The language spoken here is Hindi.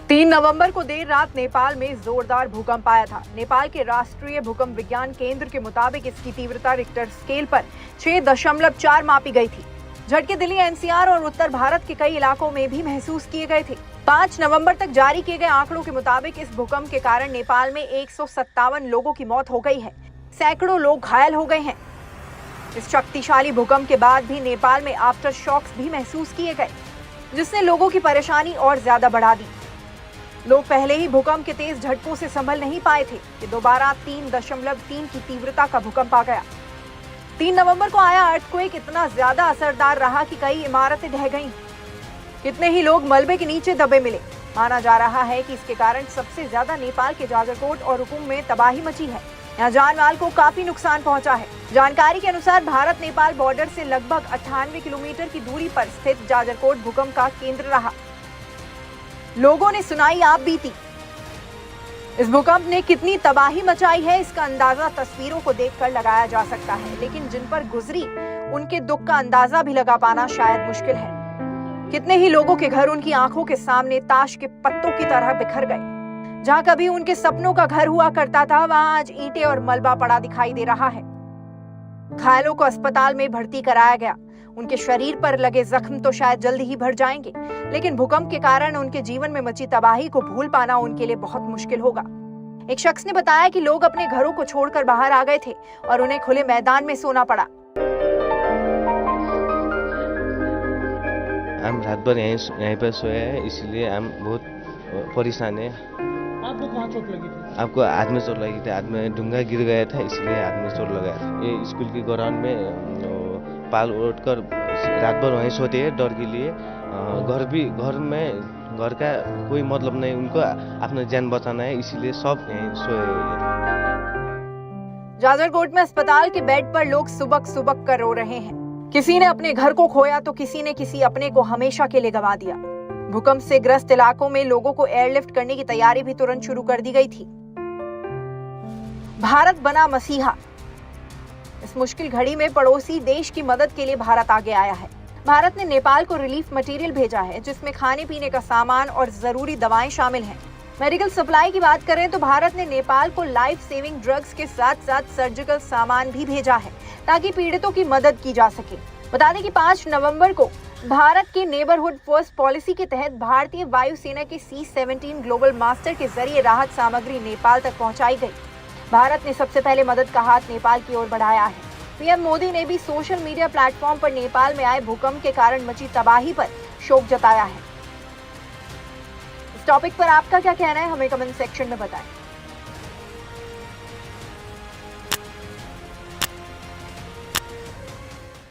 3 नवंबर को देर रात नेपाल में जोरदार भूकंप आया था। नेपाल के राष्ट्रीय भूकंप विज्ञान केंद्र के मुताबिक इसकी तीव्रता रिक्टर स्केल पर 6.4 मापी गई थी। झटके दिल्ली एनसीआर और उत्तर भारत के कई इलाकों में भी महसूस किए गए थे। 5 नवंबर तक जारी किए गए आंकड़ों के मुताबिक इस भूकंप के कारण नेपाल में 157 लोगों की मौत हो गई है। सैकड़ों लोग घायल हो गए हैं। इस शक्तिशाली भूकंप के बाद भी नेपाल में आफ्टर शॉक्स भी महसूस किए गए, जिसने लोगों की परेशानी और ज्यादा बढ़ा दी। लोग पहले ही भूकंप के तेज झटकों से संभल नहीं पाए थे कि दोबारा 3.3 की तीव्रता का भूकंप आ गया। 3 नवंबर को आया अर्थक्वेक इतना ज्यादा असरदार रहा कि कई इमारतें ढह गईं। कितने ही लोग मलबे के नीचे दबे मिले। माना जा रहा है कि इसके कारण सबसे ज्यादा नेपाल के जाजरकोट और रुकुम में तबाही मची है। यहाँ जान माल को काफी नुकसान पहुंचा है। जानकारी के अनुसार भारत नेपाल बॉर्डर से लगभग 98 किलोमीटर की दूरी पर स्थित जाजरकोट भूकंप का केंद्र रहा। लोगों ने सुनाई आप बीती। इस भूकंप ने कितनी तबाही मचाई है, इसका अंदाजा तस्वीरों को देखकर लगाया जा सकता है, लेकिन जिन पर गुजरी उनके दुख का अंदाजा भी लगा पाना शायद मुश्किल है। कितने ही लोगों के घर उनकी आंखों के सामने ताश के पत्तों की तरह बिखर गए। जहां कभी उनके सपनों का घर हुआ करता था, वहां आज ईंटें और मलबा पड़ा दिखाई दे रहा है। घायलों को अस्पताल में भर्ती कराया गया। उनके शरीर पर लगे जख्म तो शायद जल्द ही भर जाएंगे, लेकिन भूकंप के कारण उनके जीवन में मची तबाही को भूल पाना उनके लिए बहुत मुश्किल होगा। एक शख्स ने बताया कि लोग अपने घरों को छोड़कर बाहर आ गए थे और उन्हें खुले मैदान में सोना पड़ा। हम रात भर यहीं पर सोए हैं, इसलिए हम बहुत परेशान है। आपको कहाँ चोट लगी थी? आपको हाथ में चोट लगी थी, हाथ में डूंगा गिर गया था, इसलिए हाथ में चोट लगा था। ये स्कूल के ग्राउंड में पाल उठ कर रात भर वहीं सोते हैं डर के लिए। घर का कोई मतलब नहीं, उनको अपना जान बचाना है, इसीलिए सब यहीं सोए हुए। जाजरकोट में अस्पताल के बेड पर लोग सुबक सुबक कर रो रहे हैं। किसी ने अपने घर को खोया तो किसी ने किसी अपने को हमेशा के लिए गंवा दिया। भूकंप से ग्रस्त इलाकों में लोगों को एयरलिफ्ट करने की तैयारी भी तुरंत शुरू कर दी गई थी। भारत बना मसीहा। इस मुश्किल घड़ी में पड़ोसी देश की मदद के लिए भारत आगे आया है। भारत ने नेपाल को रिलीफ मटेरियल भेजा है, जिसमें खाने पीने का सामान और जरूरी दवाएं शामिल हैं। मेडिकल सप्लाई की बात करें तो भारत ने नेपाल को लाइफ सेविंग ड्रग्स के साथ साथ सर्जिकल सामान भी भेजा है, ताकि पीड़ितों की मदद की जा सके। बता दें कि 5 नवंबर को भारत की नेबरहुड फर्स्ट पॉलिसी के तहत भारतीय वायुसेना के C-17 ग्लोबल मास्टर के जरिए राहत सामग्री नेपाल तक पहुंचाई गई। भारत ने सबसे पहले मदद का हाथ नेपाल की ओर बढ़ाया है। पीएम मोदी ने भी सोशल मीडिया प्लेटफॉर्म पर नेपाल में आए भूकंप के कारण मची तबाही पर शोक जताया है। इस टॉपिक पर आपका क्या कहना है, हमें कमेंट सेक्शन में बताएं।